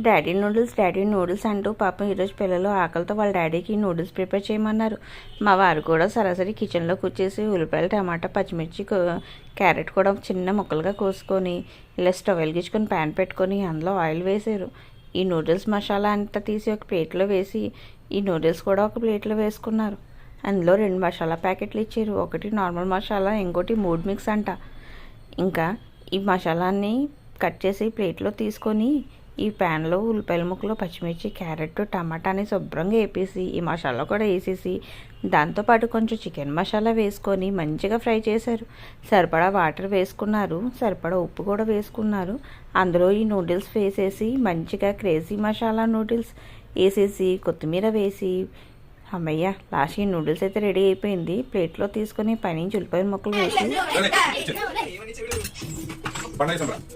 Daddy noodles అంటూ పాపం ఈరోజు పిల్లలు ఆకలితో వాళ్ళ డాడీకి నూడిల్స్ ప్రిపేర్ చేయమన్నారు. మా వారు కూడా సరాసరి కిచెన్లోకి వచ్చేసి ఉల్లిపాయలు, టమాటా, పచ్చిమిర్చి, క్యారెట్ కూడా చిన్న ముక్కలుగా కోసుకొని ఇలా స్టవ్ వెలిగించుకొని ప్యాన్ పెట్టుకొని అందులో ఆయిల్ వేసారు. ఈ నూడిల్స్ మసాలా అంతా తీసి ఒక ప్లేట్లో వేసి ఈ నూడిల్స్ కూడా ఒక ప్లేట్లో వేసుకున్నారు. అందులో 2 మసాలా ప్యాకెట్లు ఇచ్చారు. ఒకటి నార్మల్ మసాలా, ఇంకోటి మూడ్ మిక్స్ అంట. ఇంకా ఈ మసాలాన్ని కట్ చేసి ప్లేట్లో తీసుకొని ఈ ప్యాన్లో ఉల్లిపాయల ముక్కలు, పచ్చిమిర్చి, క్యారెట్, టమాటాని శుభ్రంగా వేపేసి ఈ మసాలా కూడా వేసేసి దాంతోపాటు కొంచెం చికెన్ మసాలా వేసుకొని మంచిగా ఫ్రై చేశారు. సరిపడా వాటర్ వేసుకున్నారు, సరిపడా ఉప్పు కూడా వేసుకున్నారు. అందులో ఈ నూడిల్స్ వేసేసి మంచిగా క్రేజీ మసాలా నూడిల్స్ వేసేసి కొత్తిమీర వేసి అమ్మయ్య లాస్ట్ ఈ నూడిల్స్ అయితే రెడీ అయిపోయింది. ప్లేట్లో తీసుకొని పైనుంచి ఉల్లిపాయ ముక్కలు వేసి